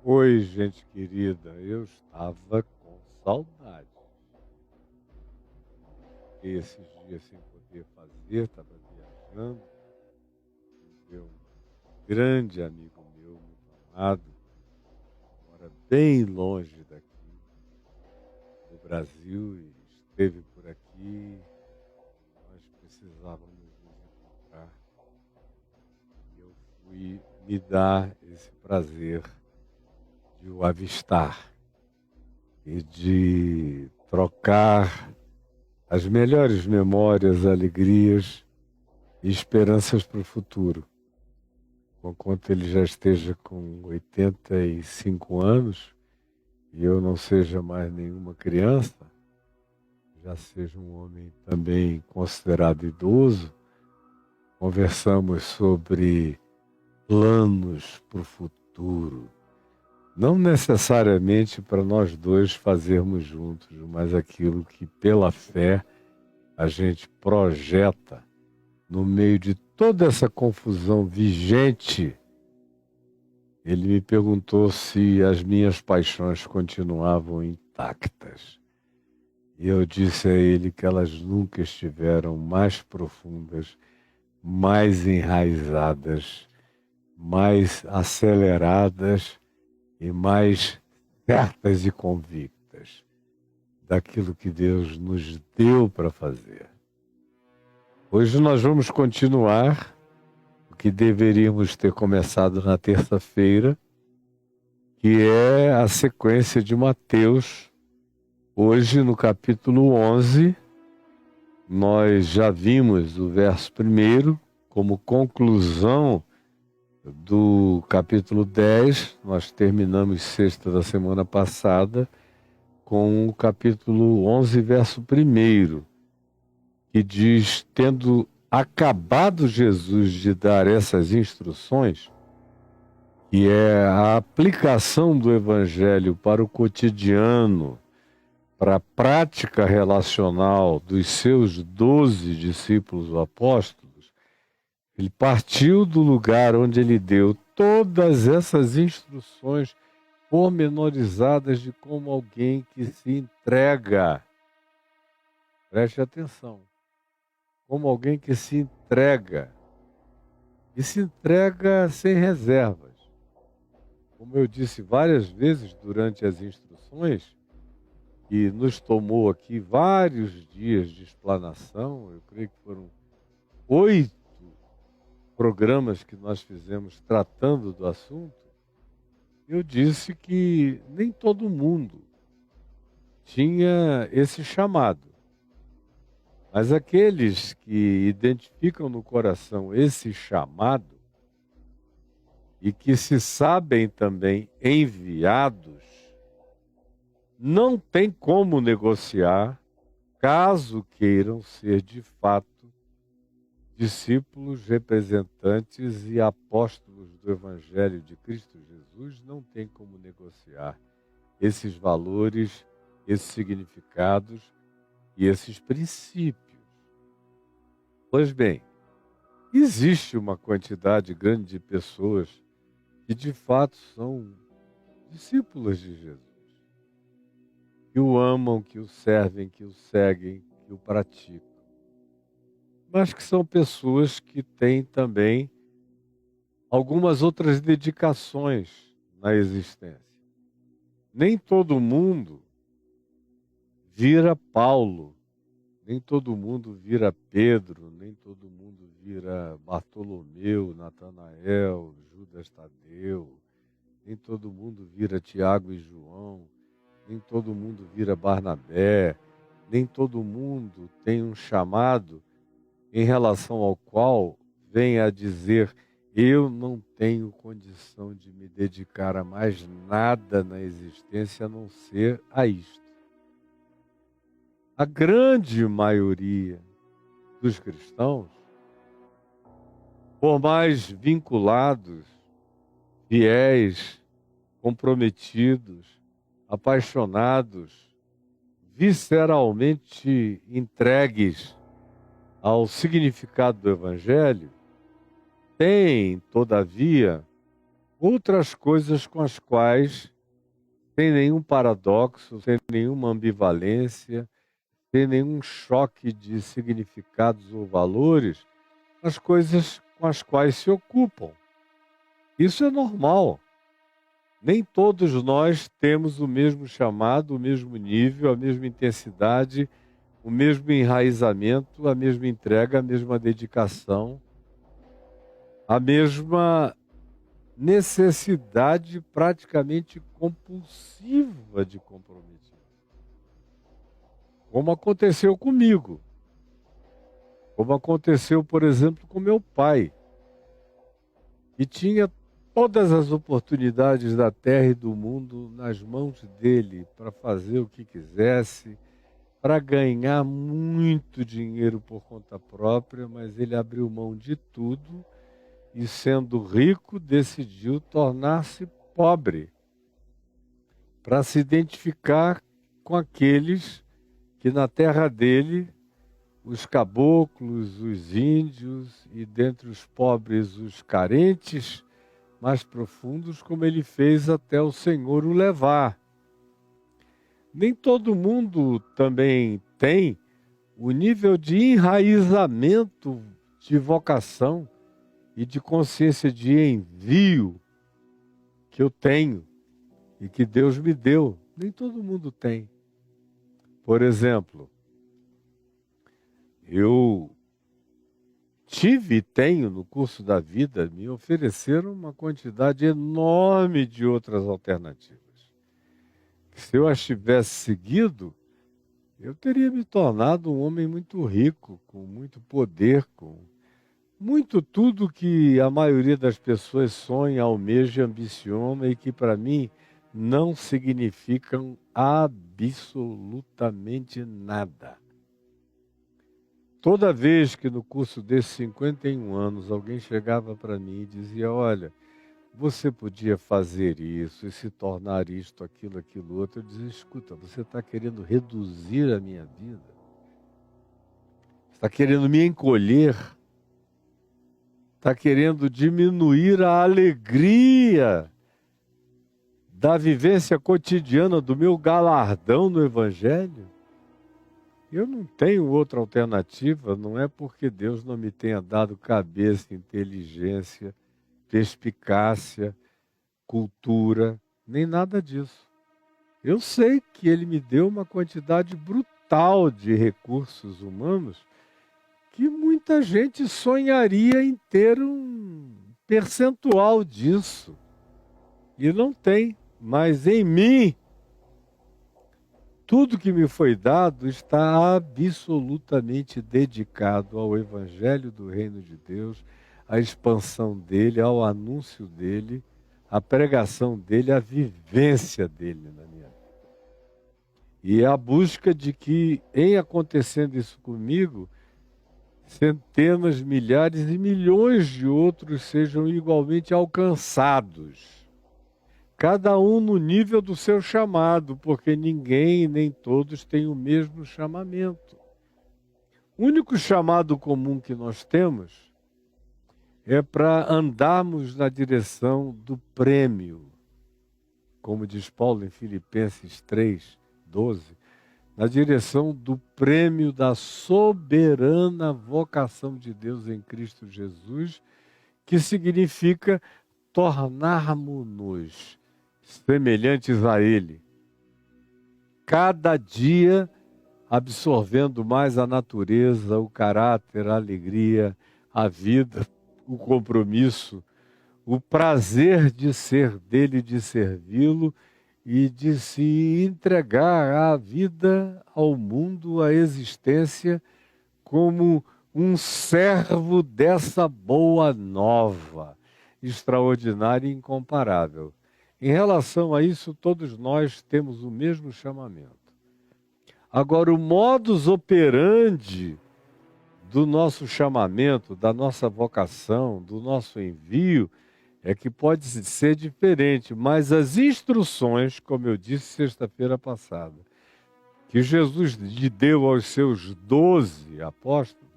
Oi, gente querida, eu estava com saudade. Fiquei esses dias sem poder fazer, estava viajando, ver um grande amigo meu, muito amado, mora bem longe daqui do Brasil e esteve por aqui. Nós precisávamos nos encontrar e eu fui me dar esse prazer de o avistar e de trocar as melhores memórias, alegrias e esperanças para o futuro. Conquanto ele já esteja com 85 anos e eu não seja mais nenhuma criança, já seja um homem também considerado idoso, conversamos sobre planos para o futuro. Não necessariamente para nós dois fazermos juntos, mas aquilo que pela fé a gente projeta no meio de toda essa confusão vigente. Ele me perguntou se as minhas paixões continuavam intactas. E eu disse a ele que elas nunca estiveram mais profundas, mais enraizadas, mais aceleradas e mais certas e convictas daquilo que Deus nos deu para fazer. Hoje nós vamos continuar o que deveríamos ter começado na terça-feira, que é a sequência de Mateus. Hoje, no capítulo 11, nós já vimos o verso 1 como conclusão do capítulo 10. Nós terminamos sexta da semana passada com o capítulo 11, verso 1, que diz: tendo acabado Jesus de dar essas instruções, que é a aplicação do Evangelho para o cotidiano, para a prática relacional dos seus 12 discípulos ou apóstolos, ele partiu do lugar onde ele deu todas essas instruções pormenorizadas de como alguém que se entrega, preste atenção, como alguém que se entrega, e se entrega sem reservas. Como eu disse várias vezes durante as instruções, que nos tomou aqui vários dias de explanação, eu creio que foram 8 programas que nós fizemos tratando do assunto, eu disse que nem todo mundo tinha esse chamado. Mas aqueles que identificam no coração esse chamado e que se sabem também enviados, não tem como negociar, caso queiram ser de fato discípulos, representantes e apóstolos do Evangelho de Cristo Jesus, não tem como negociar esses valores, esses significados e esses princípios. Pois bem, existe uma quantidade grande de pessoas que de fato são discípulos de Jesus, que o amam, que o servem, que o seguem, que o praticam, mas que são pessoas que têm também algumas outras dedicações na existência. Nem todo mundo vira Paulo, nem todo mundo vira Pedro, nem todo mundo vira Bartolomeu, Natanael, Judas Tadeu, nem todo mundo vira Tiago e João, nem todo mundo vira Barnabé, nem todo mundo tem um chamado em relação ao qual vem a dizer: eu não tenho condição de me dedicar a mais nada na existência a não ser a isto. A grande maioria dos cristãos, por mais vinculados, fiéis, comprometidos, apaixonados, visceralmente entregues ao significado do Evangelho, tem, todavia, outras coisas com as quais, sem nenhum paradoxo, sem nenhuma ambivalência, sem nenhum choque de significados ou valores, as coisas com as quais se ocupam. Isso é normal. Nem todos nós temos o mesmo chamado, o mesmo nível, a mesma intensidade, o mesmo enraizamento, a mesma entrega, a mesma dedicação, a mesma necessidade praticamente compulsiva de comprometimento. Como aconteceu comigo. Como aconteceu, por exemplo, com meu pai, que tinha todas as oportunidades da terra e do mundo nas mãos dele para fazer o que quisesse, para ganhar muito dinheiro por conta própria, mas ele abriu mão de tudo e, sendo rico, decidiu tornar-se pobre para se identificar com aqueles que na terra dele, os caboclos, os índios e dentre os pobres os carentes mais profundos, como ele fez até o Senhor o levar. Nem todo mundo também tem o nível de enraizamento de vocação e de consciência de envio que eu tenho e que Deus me deu. Nem todo mundo tem. Por exemplo, eu tive e tenho no curso da vida, me ofereceram uma quantidade enorme de outras alternativas. Se eu as tivesse seguido, eu teria me tornado um homem muito rico, com muito poder, com muito tudo que a maioria das pessoas sonha, almeja, ambiciona e que para mim não significam absolutamente nada. Toda vez que no curso desses 51 anos alguém chegava para mim e dizia, olha, você podia fazer isso e se tornar isto, aquilo, outro, eu dizia, escuta, você está querendo reduzir a minha vida? Está querendo me encolher? Está querendo diminuir a alegria da vivência cotidiana, do meu galardão no Evangelho? Eu não tenho outra alternativa, não é porque Deus não me tenha dado cabeça, inteligência, perspicácia, cultura, nem nada disso. Eu sei que Ele me deu uma quantidade brutal de recursos humanos que muita gente sonharia em ter um percentual disso. E não tem, mas em mim, tudo que me foi dado está absolutamente dedicado ao Evangelho do Reino de Deus, à expansão dele, ao anúncio dele, à pregação dele, à vivência dele na minha vida. E a busca de que, em acontecendo isso comigo, centenas, milhares e milhões de outros sejam igualmente alcançados. Cada um no nível do seu chamado, porque ninguém nem todos têm o mesmo chamamento. O único chamado comum que nós temos é para andarmos na direção do prêmio, como diz Paulo em Filipenses 3:12, na direção do prêmio da soberana vocação de Deus em Cristo Jesus, que significa tornarmos-nos semelhantes a Ele, cada dia absorvendo mais a natureza, o caráter, a alegria, a vida, o compromisso, o prazer de ser dele, de servi-lo e de se entregar à vida, ao mundo, à existência, como um servo dessa boa nova, extraordinária e incomparável. Em relação a isso, todos nós temos o mesmo chamamento. Agora, o modus operandi do nosso chamamento, da nossa vocação, do nosso envio, é que pode ser diferente, mas as instruções, como eu disse sexta-feira passada, que Jesus lhe deu aos seus 12 apóstolos,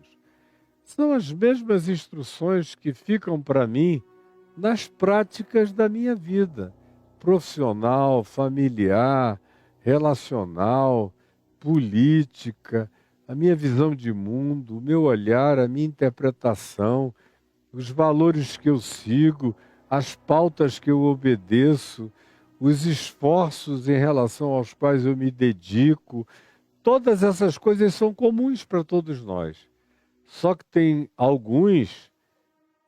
são as mesmas instruções que ficam para mim nas práticas da minha vida, profissional, familiar, relacional, política, a minha visão de mundo, o meu olhar, a minha interpretação, os valores que eu sigo, as pautas que eu obedeço, os esforços em relação aos quais eu me dedico, todas essas coisas são comuns para todos nós. Só que tem alguns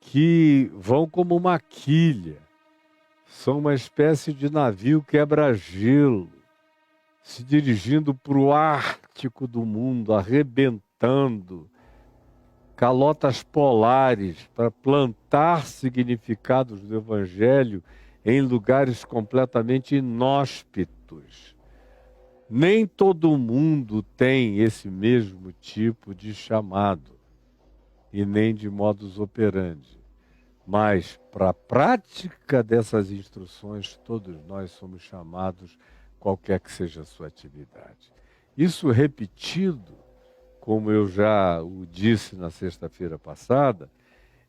que vão como uma quilha, são uma espécie de navio quebra-gelo, se dirigindo para o Ártico do mundo, arrebentando, calotas polares para plantar significados do Evangelho em lugares completamente inóspitos. Nem todo mundo tem esse mesmo tipo de chamado e nem de modus operandi. Mas para a prática dessas instruções, todos nós somos chamados, qualquer que seja a sua atividade. Isso repetido, como eu já o disse na sexta-feira passada,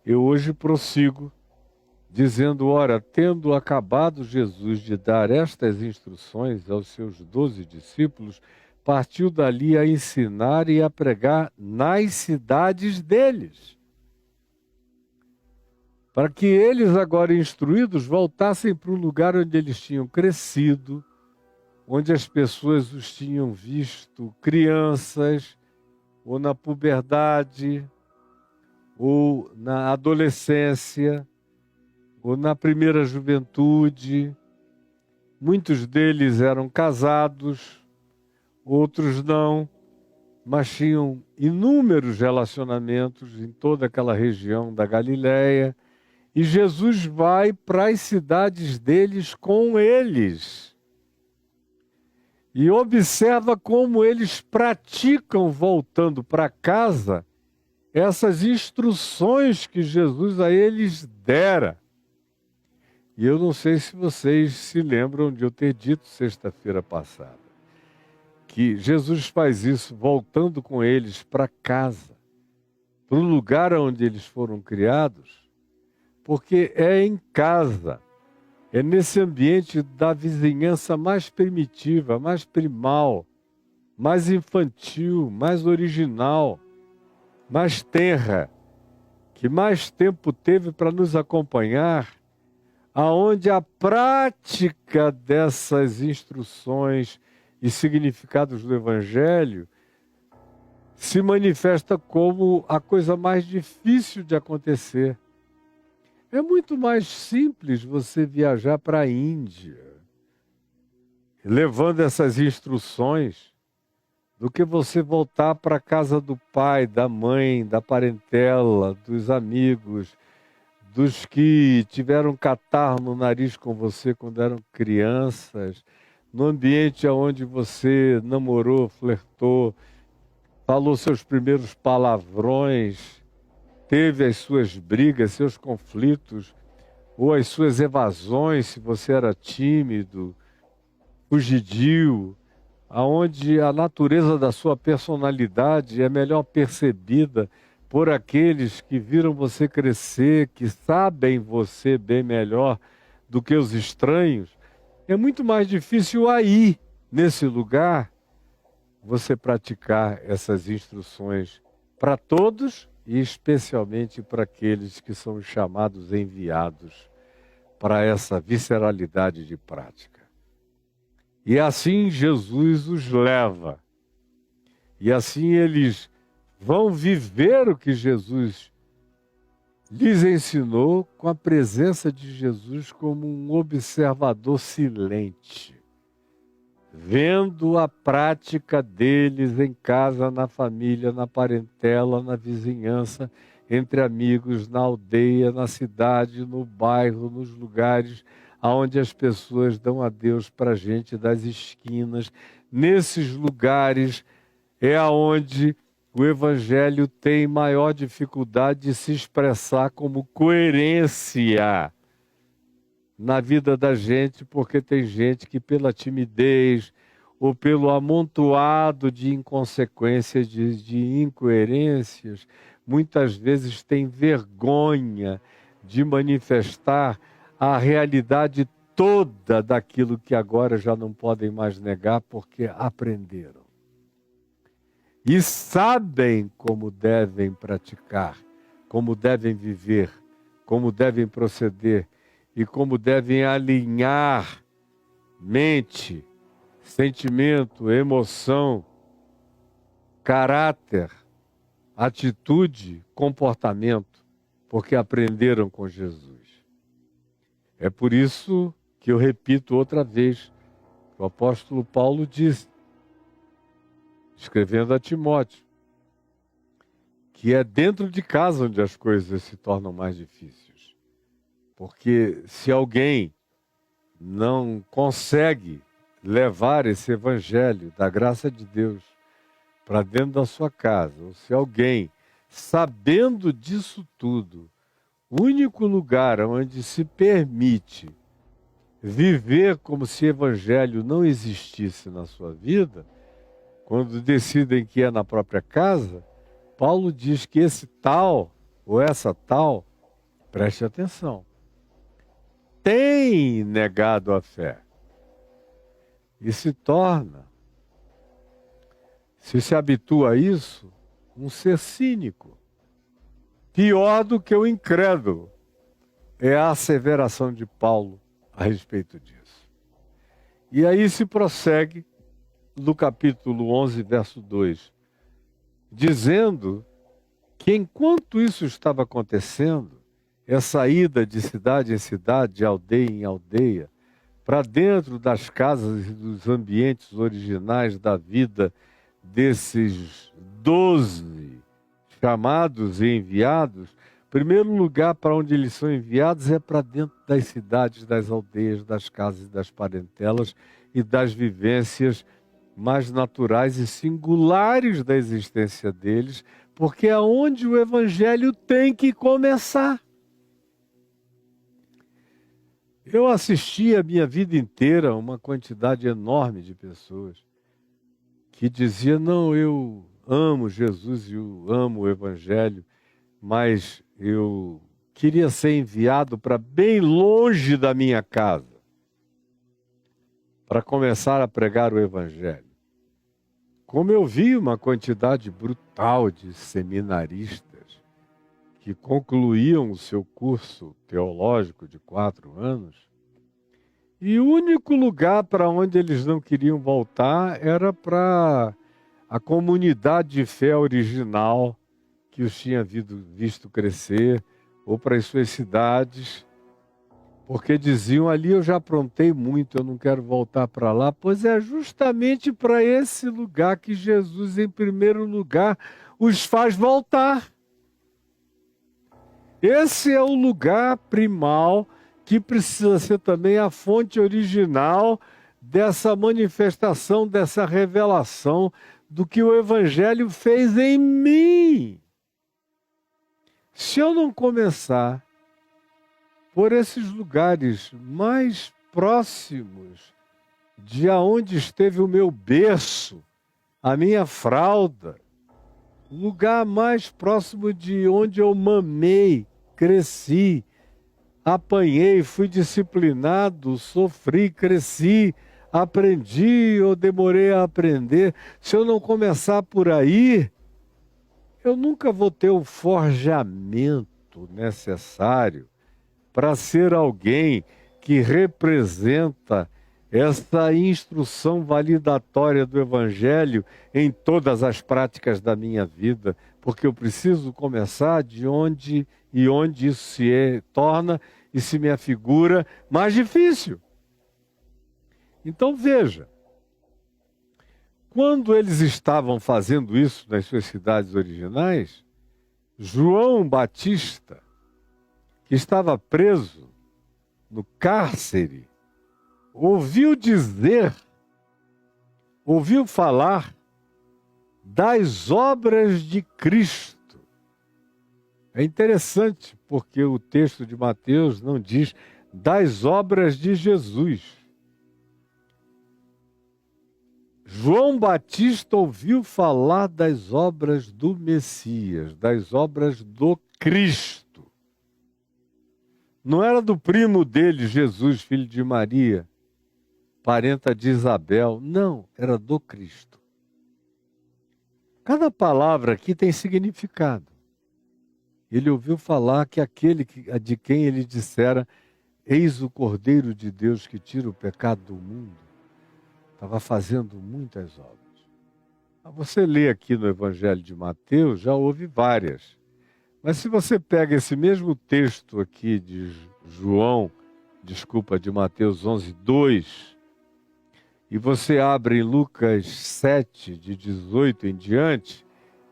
eu hoje prossigo dizendo, ora, tendo acabado Jesus de dar estas instruções aos seus 12 discípulos, partiu dali a ensinar e a pregar nas cidades deles, para que eles, agora instruídos, voltassem para o lugar onde eles tinham crescido, onde as pessoas os tinham visto crianças, ou na puberdade, ou na adolescência, ou na primeira juventude. Muitos deles eram casados, outros não, mas tinham inúmeros relacionamentos em toda aquela região da Galileia. E Jesus vai para as cidades deles com eles. E observa como eles praticam, voltando para casa, essas instruções que Jesus a eles dera. E eu não sei se vocês se lembram de eu ter dito sexta-feira passada, que Jesus faz isso voltando com eles para casa, para o lugar onde eles foram criados, porque é em casa, é nesse ambiente da vizinhança mais primitiva, mais primal, mais infantil, mais original, mais tenra, que mais tempo teve para nos acompanhar, aonde a prática dessas instruções e significados do Evangelho se manifesta como a coisa mais difícil de acontecer. É muito mais simples você viajar para a Índia, levando essas instruções, do que você voltar para a casa do pai, da mãe, da parentela, dos amigos, dos que tiveram catarro no nariz com você quando eram crianças, no ambiente onde você namorou, flertou, falou seus primeiros palavrões, teve as suas brigas, seus conflitos, ou as suas evasões, se você era tímido, fugidio, aonde a natureza da sua personalidade é melhor percebida por aqueles que viram você crescer, que sabem você bem melhor do que os estranhos. É muito mais difícil aí, nesse lugar, você praticar essas instruções para todos e especialmente para aqueles que são chamados enviados para essa visceralidade de prática. E assim Jesus os leva. E assim eles vão viver o que Jesus lhes ensinou, com a presença de Jesus como um observador silente, vendo a prática deles em casa, na família, na parentela, na vizinhança, entre amigos, na aldeia, na cidade, no bairro, nos lugares aonde as pessoas dão adeus para a gente das esquinas. Nesses lugares é aonde o Evangelho tem maior dificuldade de se expressar como coerência na vida da gente, porque tem gente que pela timidez ou pelo amontoado de inconsequências, de incoerências, muitas vezes tem vergonha de manifestar a realidade toda daquilo que agora já não podem mais negar porque aprenderam. E sabem como devem praticar, como devem viver, como devem proceder e como devem alinhar mente, sentimento, emoção, caráter, atitude, comportamento, porque aprenderam com Jesus. É por isso que eu repito outra vez, o apóstolo Paulo disse, escrevendo a Timóteo, que é dentro de casa onde as coisas se tornam mais difíceis. Porque se alguém não consegue levar esse evangelho da graça de Deus para dentro da sua casa, ou se alguém, sabendo disso tudo, o único lugar onde se permite viver como se evangelho não existisse na sua vida, quando decidem que é na própria casa, Paulo diz que esse tal, ou essa tal, preste atenção, tem negado a fé. E se torna, se habitua a isso, um ser cínico. Pior do que o incrédulo. É a asseveração de Paulo a respeito disso. E aí se prossegue no capítulo 11, verso 2, dizendo que enquanto isso estava acontecendo, essa ida de cidade em cidade, de aldeia em aldeia, para dentro das casas e dos ambientes originais da vida desses 12 chamados e enviados, primeiro lugar para onde eles são enviados é para dentro das cidades, das aldeias, das casas e das parentelas e das vivências mais naturais e singulares da existência deles, porque é onde o evangelho tem que começar. Eu assisti a minha vida inteira a uma quantidade enorme de pessoas que dizia, não, eu amo Jesus e eu amo o evangelho, mas eu queria ser enviado para bem longe da minha casa, para começar a pregar o evangelho. Como eu vi uma quantidade brutal de seminaristas que concluíam o seu curso teológico de 4 anos, e o único lugar para onde eles não queriam voltar era para a comunidade de fé original que os tinha visto crescer, ou para as suas cidades, porque diziam, ali eu já aprontei muito, eu não quero voltar para lá. Pois é justamente para esse lugar que Jesus, em primeiro lugar, os faz voltar. Esse é o lugar primal que precisa ser também a fonte original dessa manifestação, dessa revelação do que o Evangelho fez em mim. Se eu não começar por esses lugares mais próximos de aonde esteve o meu berço, a minha fralda, lugar mais próximo de onde eu mamei, cresci, apanhei, fui disciplinado, sofri, cresci, aprendi ou demorei a aprender. Se eu não começar por aí, eu nunca vou ter o forjamento necessário para ser alguém que representa essa instrução validatória do Evangelho em todas as práticas da minha vida, porque eu preciso começar de onde isso se torna e se me afigura mais difícil. Então veja, quando eles estavam fazendo isso nas suas cidades originais, João Batista, que estava preso no cárcere, ouviu falar das obras de Cristo. É interessante, porque o texto de Mateus não diz das obras de Jesus. João Batista ouviu falar das obras do Messias, das obras do Cristo. Não era do primo dele, Jesus, filho de Maria, parenta de Isabel. Não, era do Cristo. Cada palavra aqui tem significado. Ele ouviu falar que aquele de quem ele dissera, eis o Cordeiro de Deus que tira o pecado do mundo, estava fazendo muitas obras. Você lê aqui no Evangelho de Mateus, já houve várias. Mas se você pega esse mesmo texto aqui de de Mateus 11:2, e você abre em Lucas 7, de 18 em diante,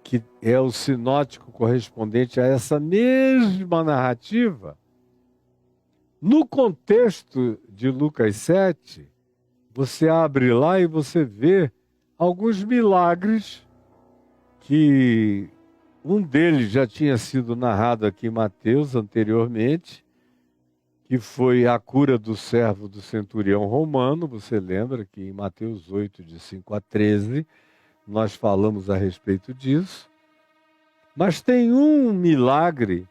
que é o sinótico correspondente a essa mesma narrativa, no contexto de Lucas 7, você abre lá e você vê alguns milagres que um deles já tinha sido narrado aqui em Mateus anteriormente, que foi a cura do servo do centurião romano. Você lembra que em Mateus 8, de 5 a 13, nós falamos a respeito disso. Mas tem um milagre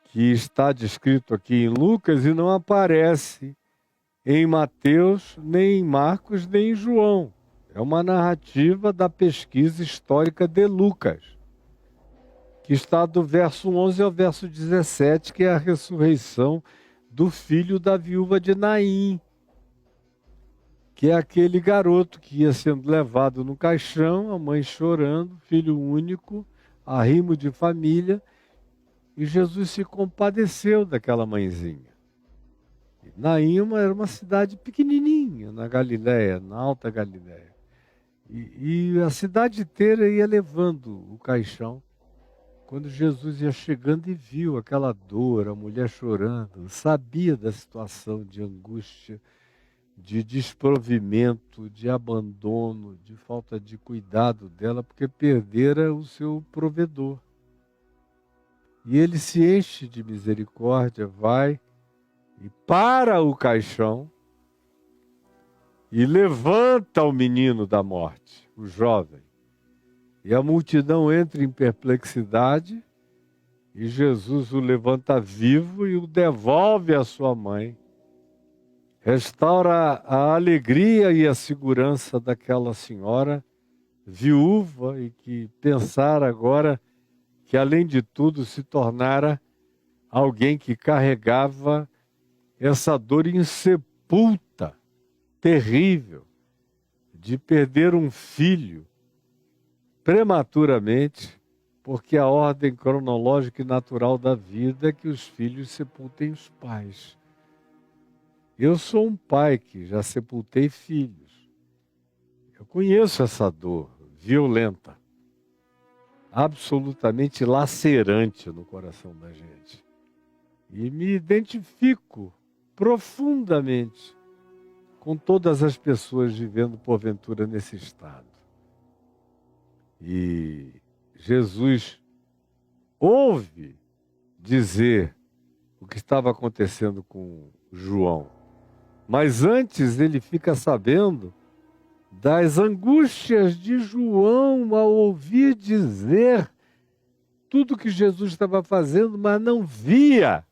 que está descrito aqui em Lucas e não aparece em Mateus, nem em Marcos, nem em João. É uma narrativa da pesquisa histórica de Lucas, que está do verso 11 ao verso 17, que é a ressurreição do filho da viúva de Naim, que é aquele garoto que ia sendo levado no caixão, a mãe chorando, filho único, arrimo de família, e Jesus se compadeceu daquela mãezinha. Naim era uma cidade pequenininha na Galiléia, na Alta Galiléia. E a cidade inteira ia levando o caixão. Quando Jesus ia chegando e viu aquela dor, a mulher chorando, sabia da situação de angústia, de desprovimento, de abandono, de falta de cuidado dela, porque perdera o seu provedor. E ele se enche de misericórdia, vai e para o caixão e levanta o menino da morte, o jovem. E a multidão entra em perplexidade e Jesus o levanta vivo e o devolve à sua mãe. Restaura a alegria e a segurança daquela senhora viúva e que pensara agora que, além de tudo, se tornara alguém que carregava essa dor insepulta, terrível, de perder um filho prematuramente, porque a ordem cronológica e natural da vida é que os filhos sepultem os pais. Eu sou um pai que já sepultei filhos. Eu conheço essa dor violenta, absolutamente lacerante no coração da gente. E me identifico profundamente com todas as pessoas vivendo porventura nesse estado. E Jesus ouve dizer o que estava acontecendo com João. Mas antes ele fica sabendo das angústias de João ao ouvir dizer tudo que Jesus estava fazendo, mas não via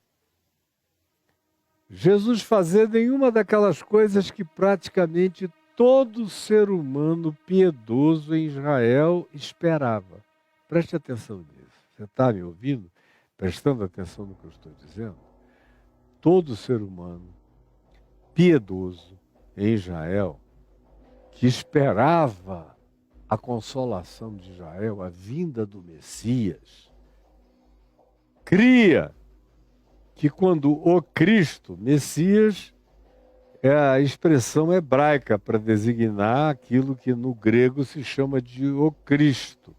Jesus fazer nenhuma daquelas coisas que praticamente todo ser humano piedoso em Israel esperava. Preste atenção nisso. Você está me ouvindo? Prestando atenção no que eu estou dizendo? Todo ser humano piedoso em Israel, que esperava a consolação de Israel, a vinda do Messias, cria que quando o Cristo, Messias, é a expressão hebraica para designar aquilo que no grego se chama de o Cristo,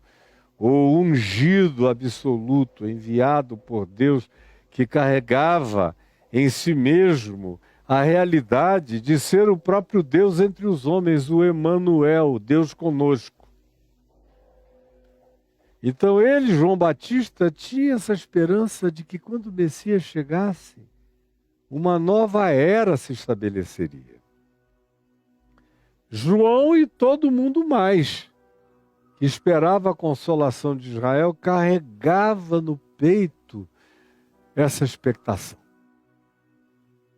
o ungido absoluto, enviado por Deus, que carregava em si mesmo a realidade de ser o próprio Deus entre os homens, o Emanuel, Deus conosco. Então ele, João Batista, tinha essa esperança de que quando o Messias chegasse, uma nova era se estabeleceria. João e todo mundo mais, que esperava a consolação de Israel, carregava no peito essa expectação.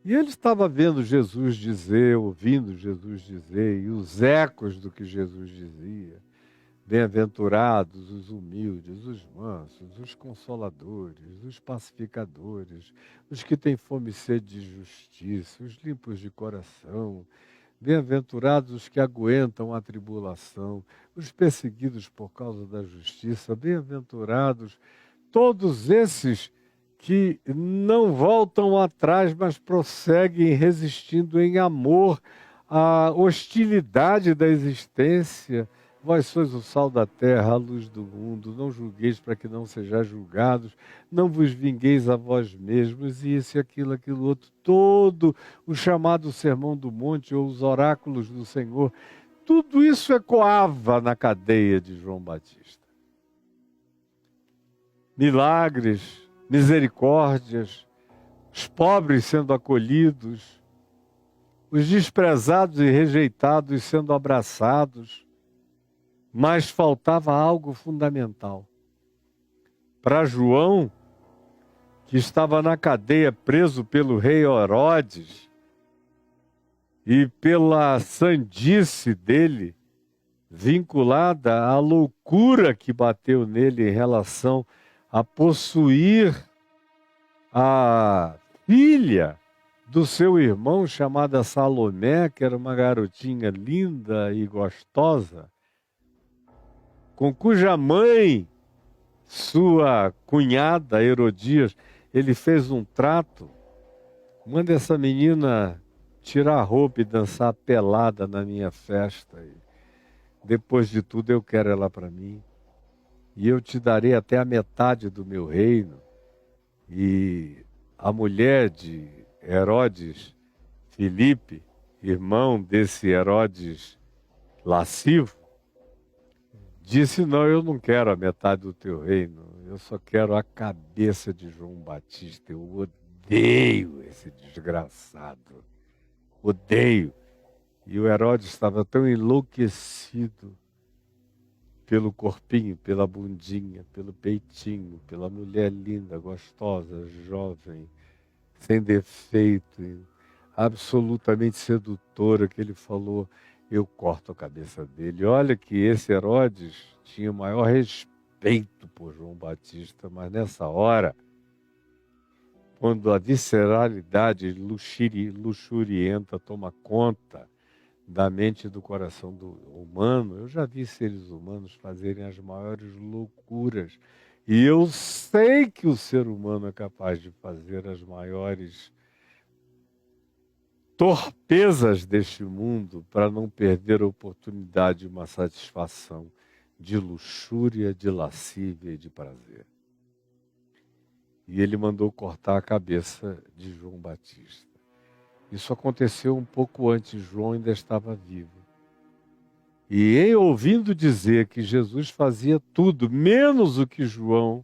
E ele estava vendo Jesus dizer, ouvindo Jesus dizer, e os ecos do que Jesus dizia. Bem-aventurados os humildes, os mansos, os consoladores, os pacificadores, os que têm fome e sede de justiça, os limpos de coração. Bem-aventurados os que aguentam a tribulação, os perseguidos por causa da justiça. Bem-aventurados todos esses que não voltam atrás, mas prosseguem resistindo em amor à hostilidade da existência. Vós sois o sal da terra, a luz do mundo. Não julgueis para que não sejais julgados. Não vos vingueis a vós mesmos. E isso, aquilo, aquilo outro. Todo o chamado Sermão do Monte ou os oráculos do Senhor. Tudo isso ecoava na cadeia de João Batista. Milagres, misericórdias, os pobres sendo acolhidos, os desprezados e rejeitados sendo abraçados. Mas faltava algo fundamental. Para João, que estava na cadeia preso pelo rei Herodes, e pela sandice dele, vinculada à loucura que bateu nele em relação a possuir a filha do seu irmão, chamada Salomé, que era uma garotinha linda e gostosa, com cuja mãe, sua cunhada Herodias, ele fez um trato. Manda essa menina tirar a roupa e dançar pelada na minha festa. E depois de tudo eu quero ela para mim. E eu te darei até a metade do meu reino. E a mulher de Herodes, Filipe, irmão desse Herodes lascivo, disse: não, eu não quero a metade do teu reino, eu só quero a cabeça de João Batista. Eu odeio esse desgraçado, odeio. E o Herodes estava tão enlouquecido pelo corpinho, pela bundinha, pelo peitinho, pela mulher linda, gostosa, jovem, sem defeito, absolutamente sedutora, que ele falou: eu corto a cabeça dele. Olha que esse Herodes tinha o maior respeito por João Batista, mas nessa hora, quando a visceralidade luxurienta toma conta da mente e do coração do humano, eu já vi seres humanos fazerem as maiores loucuras. E eu sei que o ser humano é capaz de fazer as maiores torpezas deste mundo para não perder a oportunidade de uma satisfação de luxúria, de lascívia e de prazer. E ele mandou cortar a cabeça de João Batista. Isso aconteceu um pouco antes, João ainda estava vivo. E em ouvindo dizer que Jesus fazia tudo, menos o que João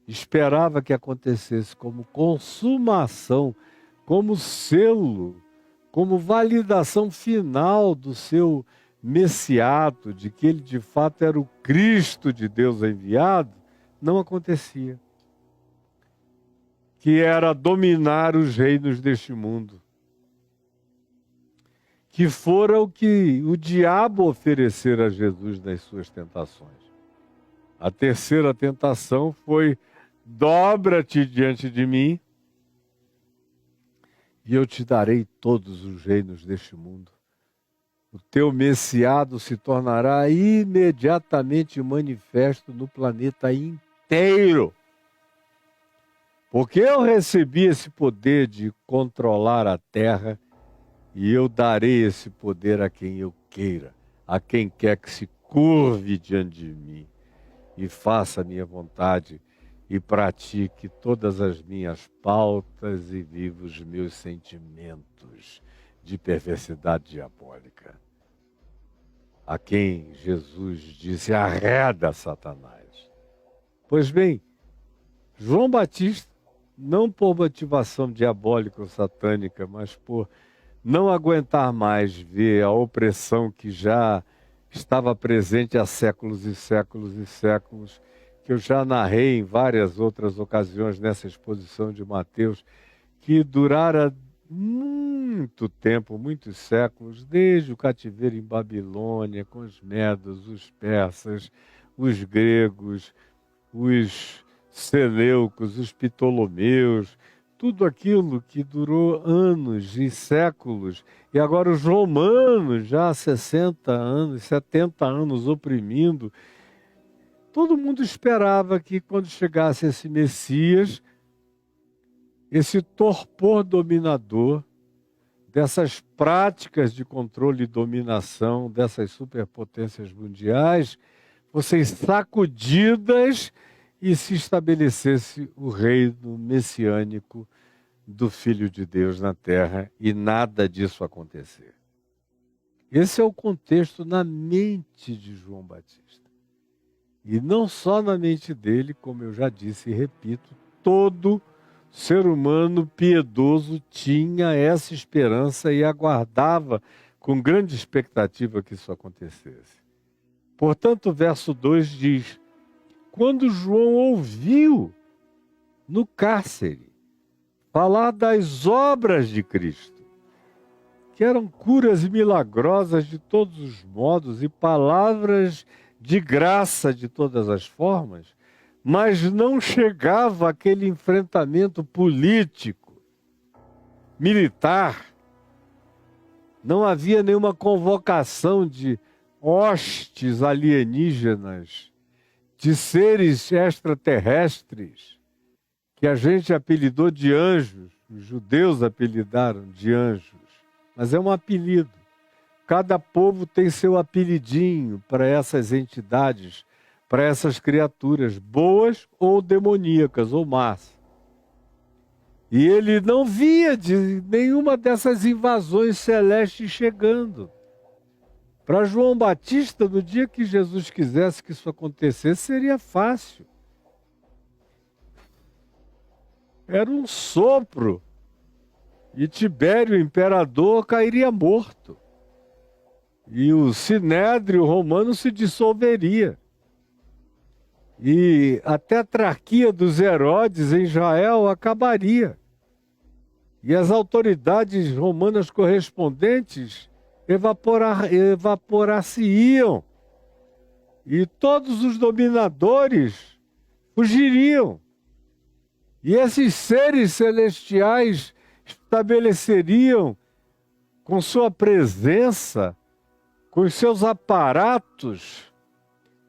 esperava que acontecesse como consumação, como selo, como validação final do seu messiato, de que ele de fato era o Cristo de Deus enviado, não acontecia. Que era dominar os reinos deste mundo. Que fora o que o diabo oferecera a Jesus nas suas tentações. A terceira tentação foi: dobra-te diante de mim, e eu te darei todos os reinos deste mundo. O teu messiado se tornará imediatamente manifesto no planeta inteiro. Porque eu recebi esse poder de controlar a terra, e eu darei esse poder a quem eu queira, a quem quer que se curve diante de mim e faça a minha vontade e pratique todas as minhas pautas e viva os meus sentimentos de perversidade diabólica. A quem Jesus disse: arreda, Satanás. Pois bem, João Batista, não por motivação diabólica ou satânica, mas por não aguentar mais ver a opressão que já estava presente há séculos e séculos e séculos, que eu já narrei em várias outras ocasiões nessa exposição de Mateus, que durara muito tempo, muitos séculos, desde o cativeiro em Babilônia, com os medos, os persas, os gregos, os seleucos, os ptolomeus, tudo aquilo que durou anos e séculos, e agora os romanos, já há 60 anos, 70 anos oprimindo. Todo mundo esperava que quando chegasse esse Messias, esse torpor dominador, dessas práticas de controle e dominação dessas superpotências mundiais, fossem sacudidas e se estabelecesse o reino messiânico do Filho de Deus na terra, e nada disso acontecer. Esse é o contexto na mente de João Batista. E não só na mente dele, como eu já disse e repito, todo ser humano piedoso tinha essa esperança e aguardava com grande expectativa que isso acontecesse. Portanto, o verso 2 diz: quando João ouviu no cárcere falar das obras de Cristo, que eram curas milagrosas de todos os modos e palavras de graça de todas as formas, mas não chegava aquele enfrentamento político, militar, não havia nenhuma convocação de hostes alienígenas, de seres extraterrestres, que a gente apelidou de anjos, os judeus apelidaram de anjos, mas é um apelido. Cada povo tem seu apelidinho para essas entidades, para essas criaturas, boas ou demoníacas, ou más. E ele não via de nenhuma dessas invasões celestes chegando. Para João Batista, no dia que Jesus quisesse que isso acontecesse, seria fácil. Era um sopro. E Tibério, o imperador, cairia morto. E o sinédrio romano se dissolveria. E a tetrarquia dos Herodes em Israel acabaria. E as autoridades romanas correspondentes evaporar-se-iam. E todos os dominadores fugiriam. E esses seres celestiais estabeleceriam com sua presença, com os seus aparatos,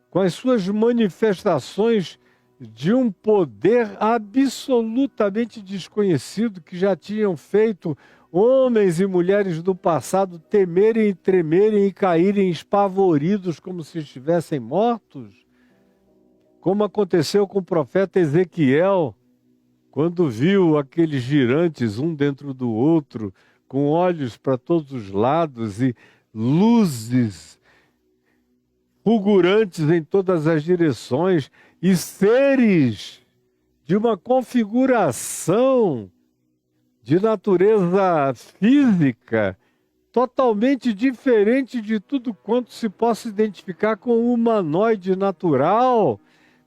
com as suas manifestações de um poder absolutamente desconhecido, que já tinham feito homens e mulheres do passado temerem e tremerem e caírem espavoridos como se estivessem mortos, como aconteceu com o profeta Ezequiel, quando viu aqueles girantes um dentro do outro, com olhos para todos os lados e luzes fulgurantes em todas as direções, e seres de uma configuração de natureza física totalmente diferente de tudo quanto se possa identificar com o humanoide natural,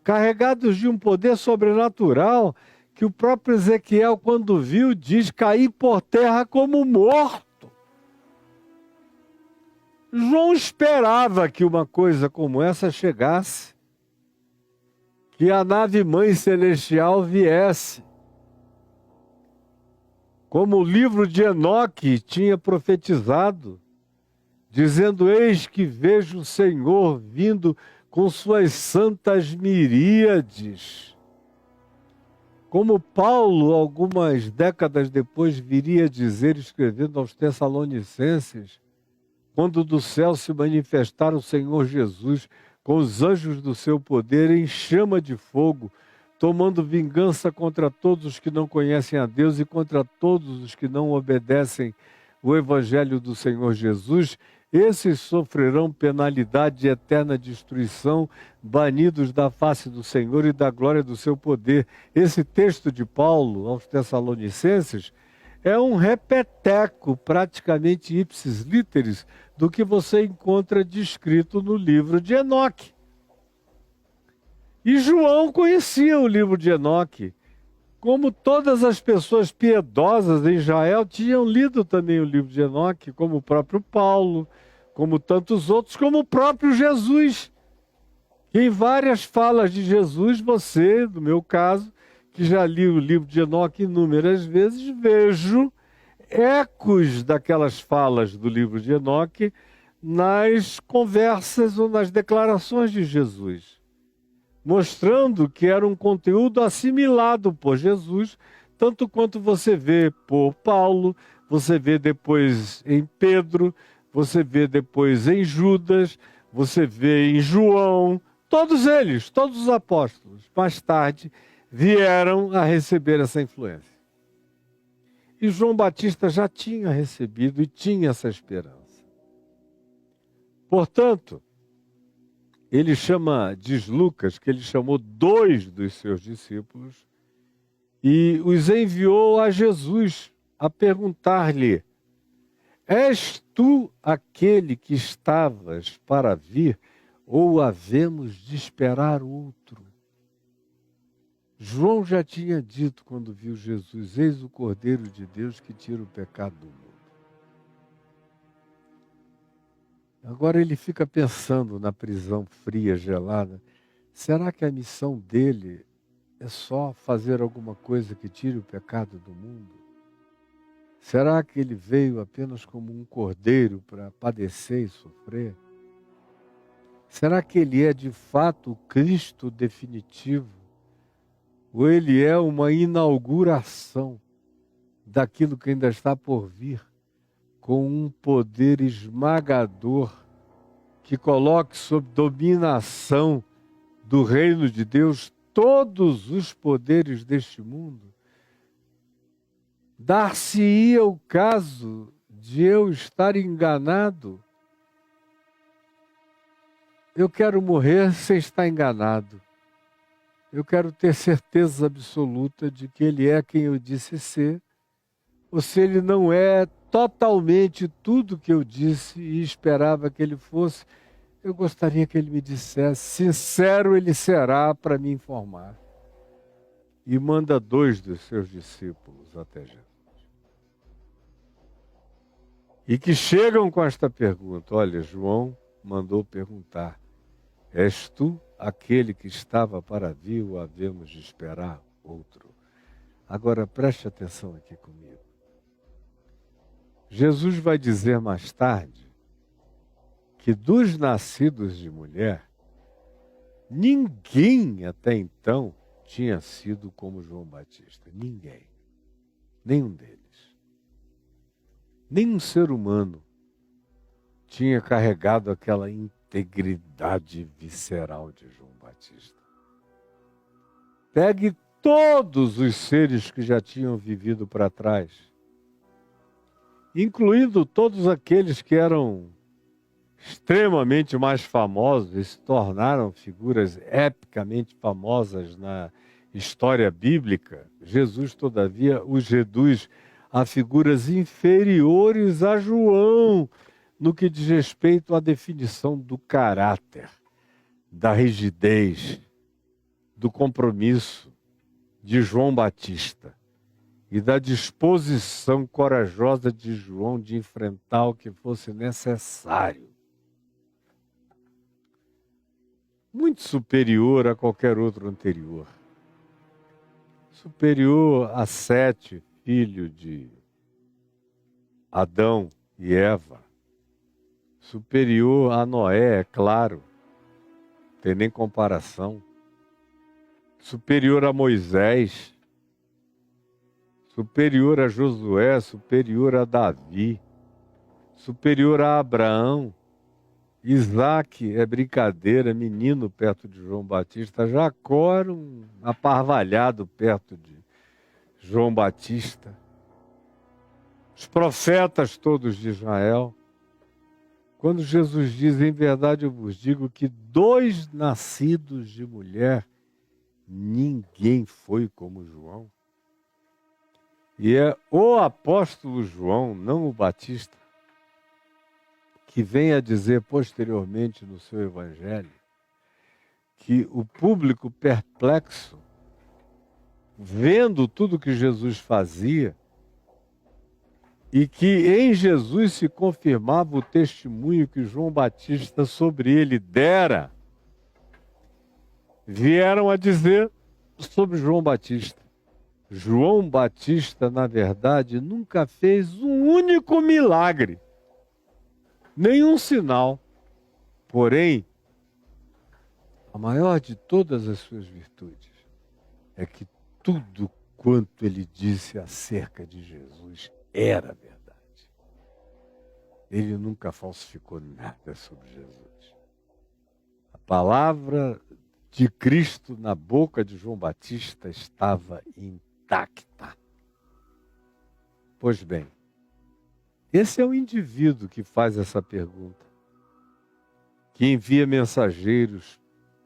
carregados de um poder sobrenatural, que o próprio Ezequiel, quando viu, diz: cair por terra como morto. João esperava que uma coisa como essa chegasse, que a nave-mãe celestial viesse. Como o livro de Enoque tinha profetizado, dizendo: eis que vejo o Senhor vindo com suas santas miríades. Como Paulo, algumas décadas depois, viria dizer, escrevendo aos Tessalonicenses, quando do céu se manifestar o Senhor Jesus com os anjos do seu poder em chama de fogo, tomando vingança contra todos os que não conhecem a Deus e contra todos os que não obedecem o Evangelho do Senhor Jesus, esses sofrerão penalidade de eterna destruição, banidos da face do Senhor e da glória do seu poder. Esse texto de Paulo aos Tessalonicenses é um repeteco, praticamente ipsis literis, do que você encontra descrito no livro de Enoque. E João conhecia o livro de Enoque, como todas as pessoas piedosas em Israel tinham lido também o livro de Enoque, como o próprio Paulo, como tantos outros, como o próprio Jesus. Em várias falas de Jesus, você, no meu caso, que já li o livro de Enoque inúmeras vezes, vejo ecos daquelas falas do livro de Enoque nas conversas ou nas declarações de Jesus, mostrando que era um conteúdo assimilado por Jesus, tanto quanto você vê por Paulo, você vê depois em Pedro, você vê depois em Judas, você vê em João, todos eles, todos os apóstolos, mais tarde vieram a receber essa influência. E João Batista já tinha recebido e tinha essa esperança. Portanto, ele diz Lucas, que ele chamou 2 dos seus discípulos e os enviou a Jesus a perguntar-lhe: és tu aquele que estavas para vir, ou havemos de esperar outro? João já tinha dito quando viu Jesus: eis o Cordeiro de Deus que tira o pecado do mundo. Agora ele fica pensando na prisão fria, gelada. Será que a missão dele é só fazer alguma coisa que tire o pecado do mundo? Será que ele veio apenas como um cordeiro para padecer e sofrer? Será que ele é de fato o Cristo definitivo? Ou ele é uma inauguração daquilo que ainda está por vir, com um poder esmagador que coloque sob dominação do reino de Deus todos os poderes deste mundo? Dar-se-ia o caso de eu estar enganado? Eu quero morrer sem estar enganado. Eu quero ter certeza absoluta de que ele é quem eu disse ser, ou se ele não é totalmente tudo que eu disse e esperava que ele fosse. Eu gostaria que ele me dissesse: sincero ele será para me informar. E manda 2 dos seus discípulos até Jesus. E que chegam com esta pergunta: olha, João mandou perguntar: és tu aquele que estava para vir, ou havemos de esperar outro? Agora preste atenção aqui comigo. Jesus vai dizer mais tarde que dos nascidos de mulher, ninguém até então tinha sido como João Batista. Ninguém. Nenhum deles. Nenhum ser humano tinha carregado aquela integridade visceral de João Batista. Pegue todos os seres que já tinham vivido para trás, incluindo todos aqueles que eram extremamente mais famosos e se tornaram figuras epicamente famosas na história bíblica. Jesus, todavia, os reduz a figuras inferiores a João, no que diz respeito à definição do caráter, da rigidez, do compromisso de João Batista e da disposição corajosa de João de enfrentar o que fosse necessário. Muito superior a qualquer outro anterior. Superior a Sete, filho de Adão e Eva. Superior a Noé, é claro, não tem nem comparação. Superior a Moisés, superior a Josué, superior a Davi, superior a Abraão. Isaac é brincadeira, menino perto de João Batista. Jacó era um aparvalhado perto de João Batista. Os profetas todos de Israel. Quando Jesus diz: em verdade eu vos digo que 2 nascidos de mulher, ninguém foi como João. E é o apóstolo João, não o Batista, que vem a dizer posteriormente no seu evangelho que o público perplexo vendo tudo que Jesus fazia, e que em Jesus se confirmava o testemunho que João Batista sobre ele dera, vieram a dizer sobre João Batista. João Batista, na verdade, nunca fez um único milagre, nenhum sinal. Porém, a maior de todas as suas virtudes é que tudo quanto ele disse acerca de Jesus era verdade. Ele nunca falsificou nada sobre Jesus. A palavra de Cristo na boca de João Batista estava intacta. Pois bem, esse é o indivíduo que faz essa pergunta, que envia mensageiros.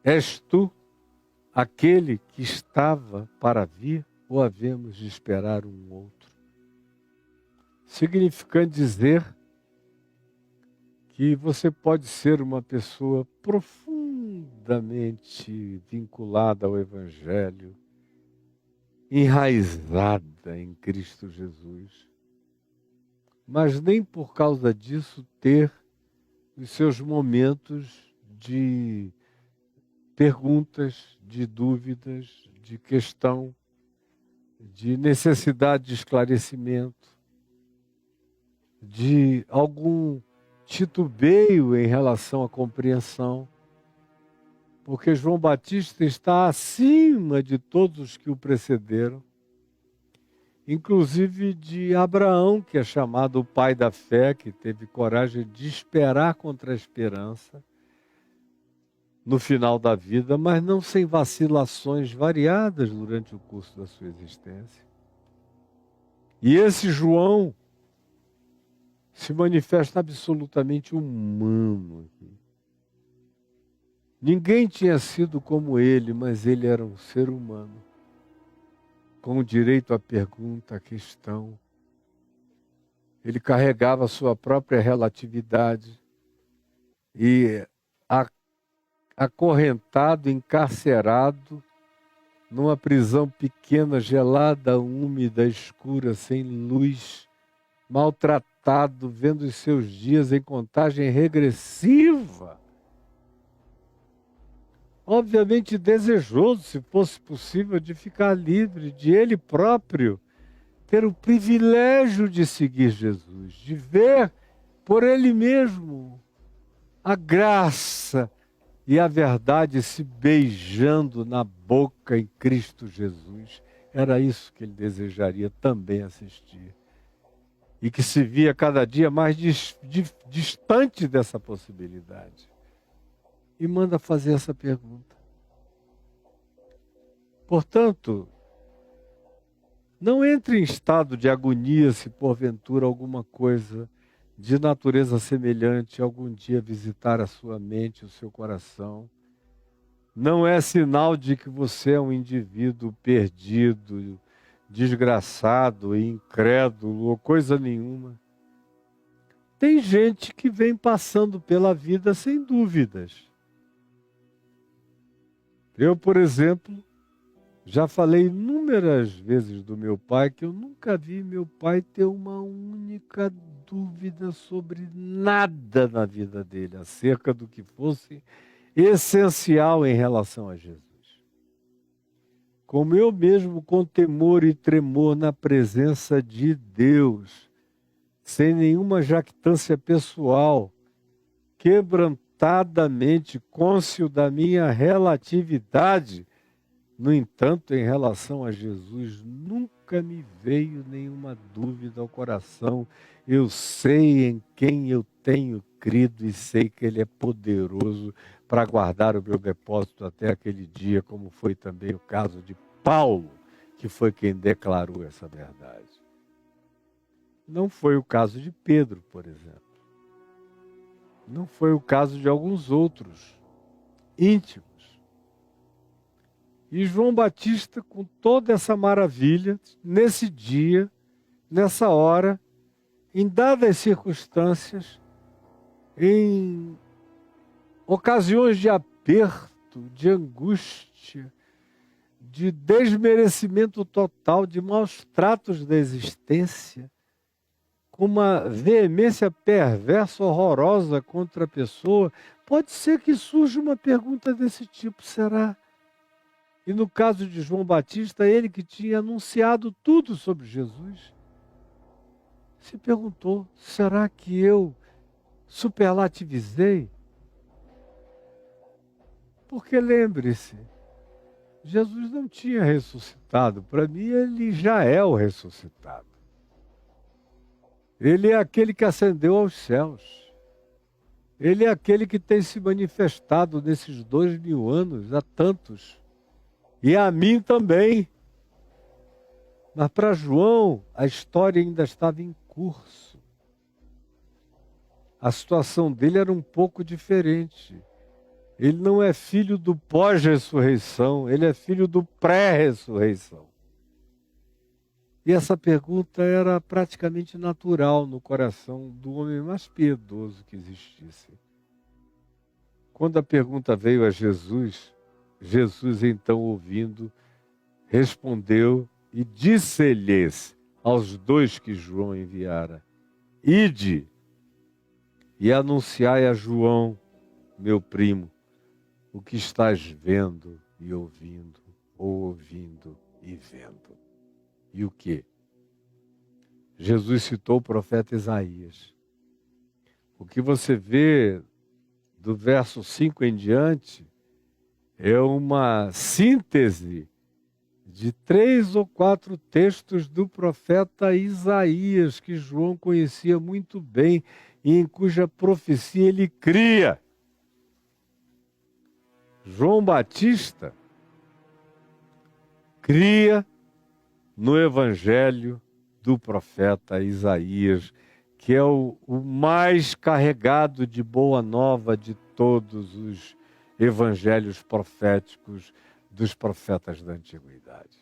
És tu aquele que estava para vir, ou havemos de esperar um outro? Significando dizer que você pode ser uma pessoa profundamente vinculada ao Evangelho, enraizada em Cristo Jesus, mas nem por causa disso ter os seus momentos de perguntas, de dúvidas, de questão, de necessidade de esclarecimento, de algum titubeio em relação à compreensão, porque João Batista está acima de todos os que o precederam, inclusive de Abraão, que é chamado o pai da fé, que teve coragem de esperar contra a esperança no final da vida, mas não sem vacilações variadas durante o curso da sua existência. E esse João se manifesta absolutamente humano aqui. Ninguém tinha sido como ele, mas ele era um ser humano, com direito à pergunta, à questão. Ele carregava a sua própria relatividade e acorrentado, encarcerado, numa prisão pequena, gelada, úmida, escura, sem luz, maltratado, vendo os seus dias em contagem regressiva. Obviamente desejoso, se fosse possível, de ficar livre, de ele próprio ter o privilégio de seguir Jesus, de ver por ele mesmo a graça e a verdade se beijando na boca em Cristo Jesus. Era isso que ele desejaria também assistir. E que se via cada dia mais distante dessa possibilidade. E manda fazer essa pergunta. Portanto, não entre em estado de agonia se porventura alguma coisa de natureza semelhante algum dia visitar a sua mente, o seu coração. Não é sinal de que você é um indivíduo perdido, desgraçado, incrédulo ou coisa nenhuma. Tem gente que vem passando pela vida sem dúvidas. Eu, por exemplo, já falei inúmeras vezes do meu pai que eu nunca vi meu pai ter uma única dúvida sobre nada na vida dele, acerca do que fosse essencial em relação a Jesus. Como eu mesmo, com temor e tremor na presença de Deus, sem nenhuma jactância pessoal, quebrantadamente cônscio da minha relatividade, no entanto, em relação a Jesus, nunca me veio nenhuma dúvida ao coração. Eu sei em quem eu tenho crido e sei que Ele é poderoso para guardar o meu depósito até aquele dia, como foi também o caso de Paulo, que foi quem declarou essa verdade. Não foi o caso de Pedro, por exemplo. Não foi o caso de alguns outros íntimos. E João Batista, com toda essa maravilha, nesse dia, nessa hora, em dadas circunstâncias, em ocasiões de aperto, de angústia, de desmerecimento total, de maus tratos da existência, com uma veemência perversa, horrorosa contra a pessoa, pode ser que surja uma pergunta desse tipo, será? E no caso de João Batista, ele que tinha anunciado tudo sobre Jesus, se perguntou, será que eu superlativizei? Porque lembre-se, Jesus não tinha ressuscitado. Para mim, ele já é o ressuscitado. Ele é aquele que ascendeu aos céus. Ele é aquele que tem se manifestado nesses 2000 anos, a tantos. E a mim também. Mas para João, a história ainda estava em curso. A situação dele era um pouco diferente. Ele não é filho do pós-ressurreição, ele é filho do pré-ressurreição. E essa pergunta era praticamente natural no coração do homem mais piedoso que existisse. Quando a pergunta veio a Jesus, Jesus então ouvindo, respondeu e disse-lhes aos dois que João enviara: Ide e anunciai a João, meu primo, o que estás vendo e ouvindo, ou ouvindo e vendo. E o que? Jesus citou o profeta Isaías. O que você vê do verso 5 em diante é uma síntese de 3 ou 4 textos do profeta Isaías, que João conhecia muito bem e em cuja profecia ele cria. João Batista cria no evangelho do profeta Isaías, que é o mais carregado de boa nova de todos os evangelhos proféticos dos profetas da antiguidade.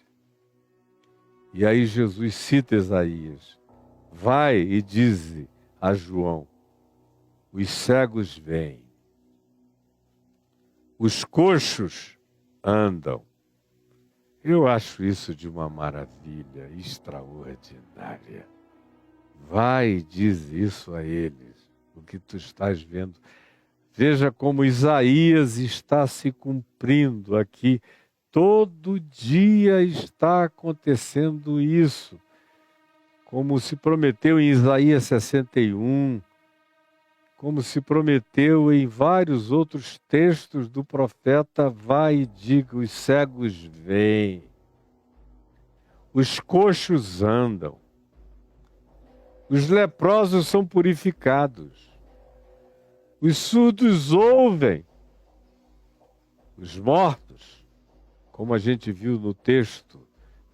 E aí Jesus cita Isaías: vai e dize a João, os cegos veem, os coxos andam. Eu acho isso de uma maravilha extraordinária. Vai e diz isso a eles, o que tu estás vendo. Veja como Isaías está se cumprindo aqui. Todo dia está acontecendo isso. Como se prometeu em Isaías 61, como se prometeu em vários outros textos do profeta, vai e diga, os cegos veem, os coxos andam, os leprosos são purificados, os surdos ouvem, os mortos, como a gente viu no texto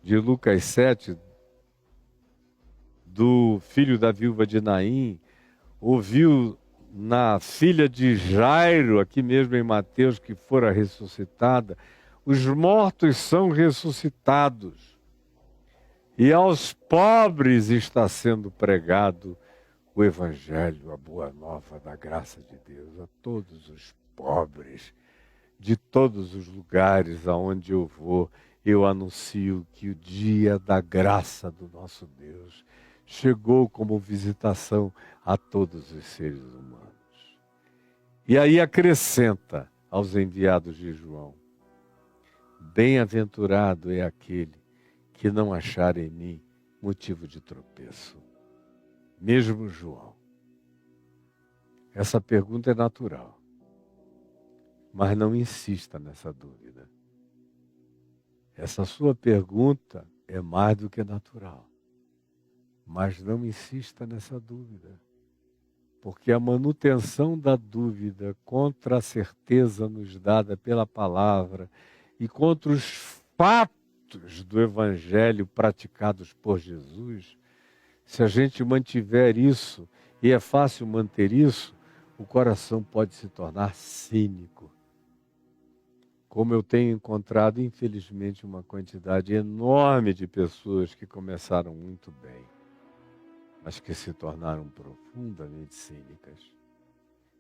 de Lucas 7, do filho da viúva de Naim, ouviu na filha de Jairo, aqui mesmo em Mateus, que fora ressuscitada, os mortos são ressuscitados. E aos pobres está sendo pregado o Evangelho, a boa nova da graça de Deus, a todos os pobres, de todos os lugares aonde eu vou, eu anuncio que o dia da graça do nosso Deus chegou como visitação a todos os seres humanos. E aí acrescenta aos enviados de João: bem-aventurado é aquele que não achar em mim motivo de tropeço. Mesmo João. Essa pergunta é natural. Mas não insista nessa dúvida. Essa sua pergunta é mais do que natural. Mas não insista nessa dúvida. Porque a manutenção da dúvida contra a certeza nos dada pela palavra e contra os fatos do Evangelho praticados por Jesus, se a gente mantiver isso, e é fácil manter isso, o coração pode se tornar cínico. Como eu tenho encontrado, infelizmente, uma quantidade enorme de pessoas que começaram muito bem, mas que se tornaram profundamente cínicas.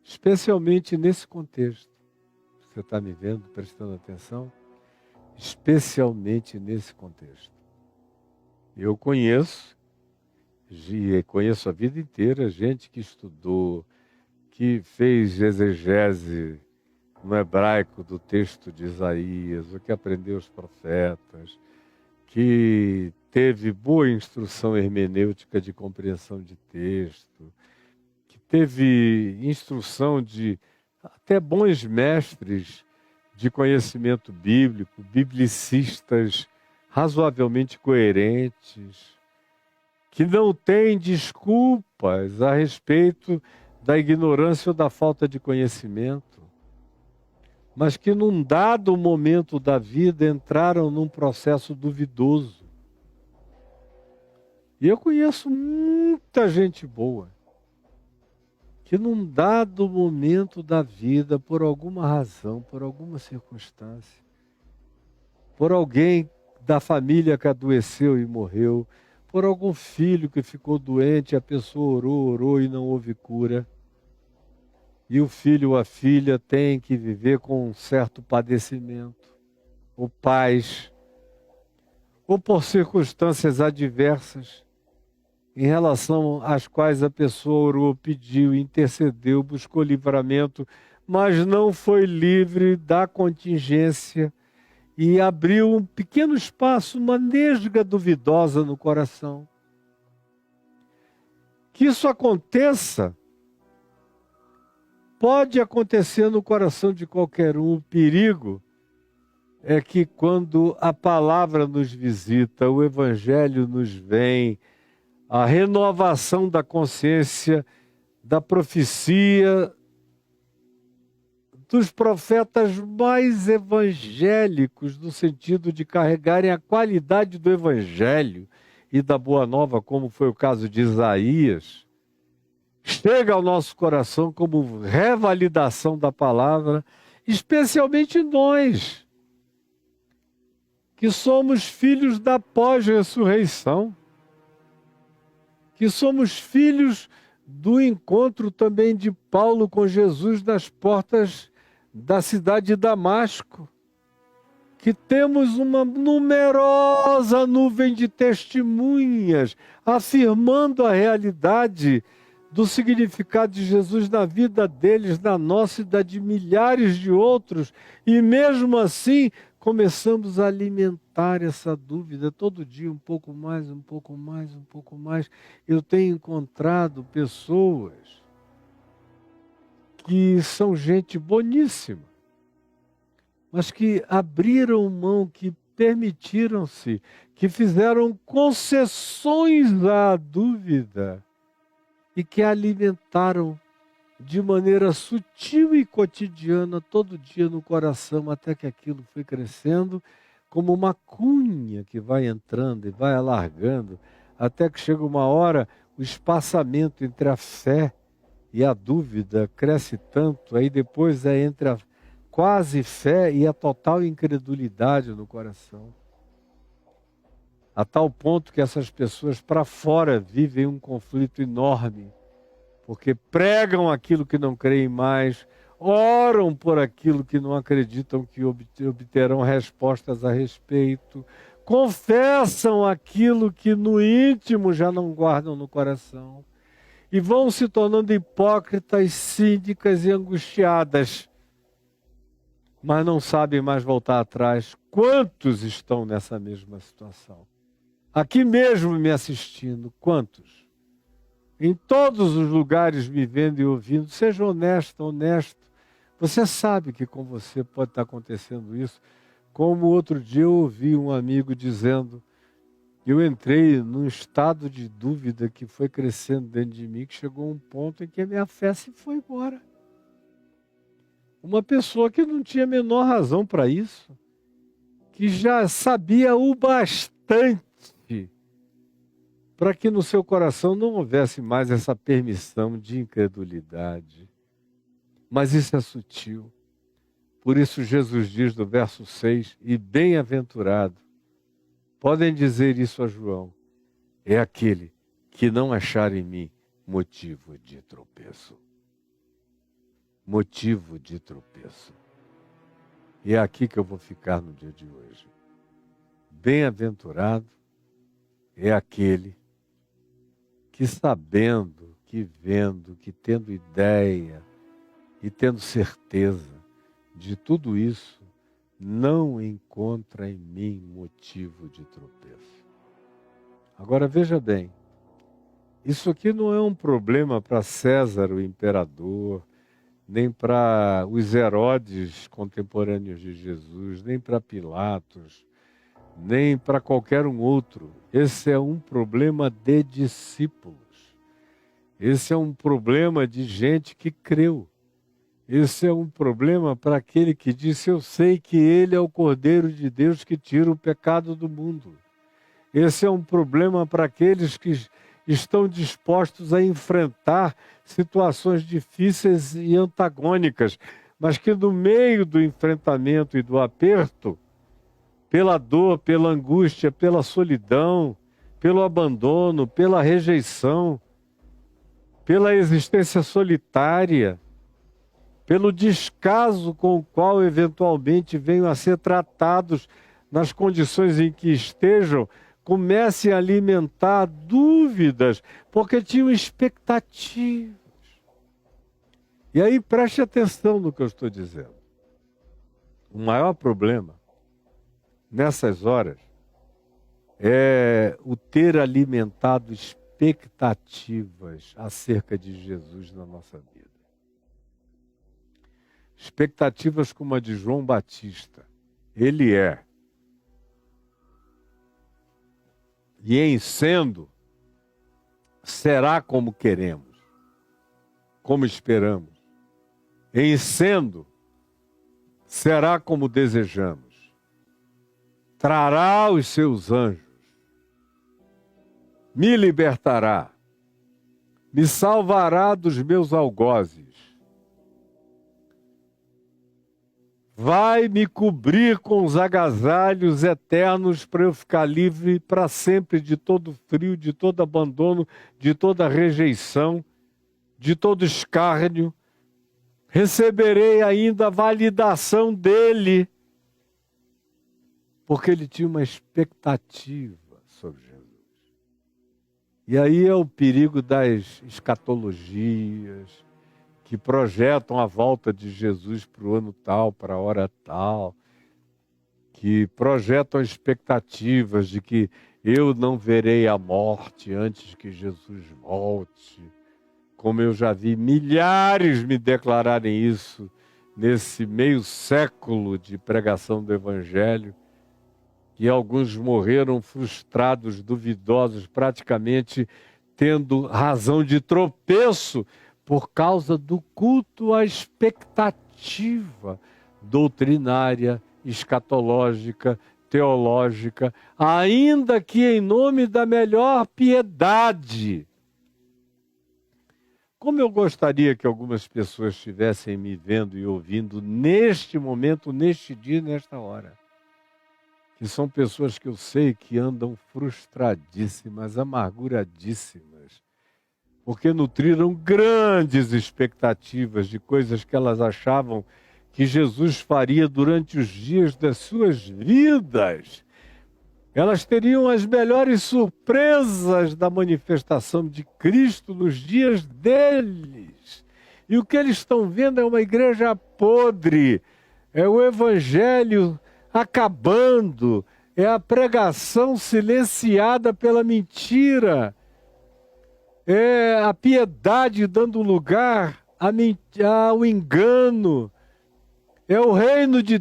Especialmente nesse contexto. Você está me vendo, prestando atenção? especialmente nesse contexto. Eu conheço a vida inteira gente que estudou, que fez exegese no hebraico do texto de Isaías, o que aprendeu os profetas, que teve boa instrução hermenêutica de compreensão de texto, que teve instrução de até bons mestres de conhecimento bíblico, biblicistas razoavelmente coerentes, que não têm desculpas a respeito da ignorância ou da falta de conhecimento, mas que num dado momento da vida entraram num processo duvidoso. E eu conheço muita gente boa, que num dado momento da vida, por alguma razão, por alguma circunstância, por alguém da família que adoeceu e morreu, por algum filho que ficou doente, a pessoa orou e não houve cura, e o filho ou a filha tem que viver com um certo padecimento, ou pais, ou por circunstâncias adversas, em relação às quais a pessoa orou, pediu, intercedeu, buscou livramento, mas não foi livre da contingência e abriu um pequeno espaço, uma nesga duvidosa no coração. Que isso aconteça, pode acontecer no coração de qualquer um. O perigo é que quando a palavra nos visita, o evangelho nos vem, a renovação da consciência, da profecia, dos profetas mais evangélicos, no sentido de carregarem a qualidade do evangelho e da boa nova, como foi o caso de Isaías, chega ao nosso coração como revalidação da palavra, especialmente nós, que somos filhos da pós-ressurreição, que somos filhos do encontro também de Paulo com Jesus nas portas da cidade de Damasco, que temos uma numerosa nuvem de testemunhas afirmando a realidade do significado de Jesus na vida deles, na nossa e da de milhares de outros, e mesmo assim começamos a alimentar essa dúvida todo dia, um pouco mais, um pouco mais, um pouco mais. Eu tenho encontrado pessoas que são gente boníssima, mas que abriram mão, que permitiram-se, que fizeram concessões à dúvida e que a alimentaram de maneira sutil e cotidiana, todo dia no coração, até que aquilo foi crescendo como uma cunha que vai entrando e vai alargando, até que chega uma hora, o espaçamento entre a fé e a dúvida cresce tanto, aí depois é entre a quase fé e a total incredulidade no coração. A tal ponto que essas pessoas para fora vivem um conflito enorme, porque pregam aquilo que não creem mais, oram por aquilo que não acreditam que obterão respostas a respeito, confessam aquilo que no íntimo já não guardam no coração, e vão se tornando hipócritas, cínicas e angustiadas, mas não sabem mais voltar atrás. Quantos estão nessa mesma situação? Aqui mesmo me assistindo, quantos? Em todos os lugares me vendo e ouvindo, seja honesto. Você sabe que com você pode estar acontecendo isso. Como outro dia eu ouvi um amigo dizendo, eu entrei num estado de dúvida que foi crescendo dentro de mim, que chegou a um ponto em que a minha fé se foi embora. Uma pessoa que não tinha a menor razão para isso, que já sabia o bastante para que no seu coração não houvesse mais essa permissão de incredulidade. Mas isso é sutil. Por isso Jesus diz no verso 6, e bem-aventurado, podem dizer isso a João, é aquele que não achar em mim motivo de tropeço. Motivo de tropeço. E é aqui que eu vou ficar no dia de hoje. Bem-aventurado é aquele que, sabendo, que vendo, que tendo ideia e tendo certeza de tudo isso, não encontra em mim motivo de tropeço. Agora veja bem, isso aqui não é um problema para César, o imperador, nem para os Herodes contemporâneos de Jesus, nem para Pilatos, nem para qualquer um outro. Esse é um problema de discípulos. Esse é um problema de gente que creu. Esse é um problema para aquele que disse: eu sei que Ele é o Cordeiro de Deus que tira o pecado do mundo. Esse é um problema para aqueles que estão dispostos a enfrentar situações difíceis e antagônicas, mas que no meio do enfrentamento e do aperto, pela dor, pela angústia, pela solidão, pelo abandono, pela rejeição, pela existência solitária, pelo descaso com o qual eventualmente venham a ser tratados nas condições em que estejam, comecem a alimentar dúvidas, porque tinham expectativas. E aí preste atenção no que eu estou dizendo. O maior problema nessas horas é o ter alimentado expectativas acerca de Jesus na nossa vida. Expectativas como a de João Batista. Ele é. E em sendo, será como queremos, como esperamos. Em sendo, será como desejamos. Trará os seus anjos, me libertará, me salvará dos meus algozes, vai me cobrir com os agasalhos eternos para eu ficar livre para sempre de todo frio, de todo abandono, de toda rejeição, de todo escárnio. Receberei ainda a validação dele, porque ele tinha uma expectativa sobre Jesus. E aí é o perigo das escatologias, que projetam a volta de Jesus para o ano tal, para a hora tal, que projetam expectativas de que eu não verei a morte antes que Jesus volte, como eu já vi milhares me declararem isso nesse meio século de pregação do Evangelho, que alguns morreram frustrados, duvidosos, praticamente tendo razão de tropeço, por causa do culto à expectativa doutrinária, escatológica, teológica, ainda que em nome da melhor piedade. Como eu gostaria que algumas pessoas estivessem me vendo e ouvindo neste momento, neste dia, nesta hora. Que são pessoas que eu sei que andam frustradíssimas, amarguradíssimas, porque nutriram grandes expectativas de coisas que elas achavam que Jesus faria durante os dias das suas vidas. Elas teriam as melhores surpresas da manifestação de Cristo nos dias deles. E o que eles estão vendo é uma igreja podre, é o Evangelho acabando, é a pregação silenciada pela mentira, é a piedade dando lugar ao engano, é o reino de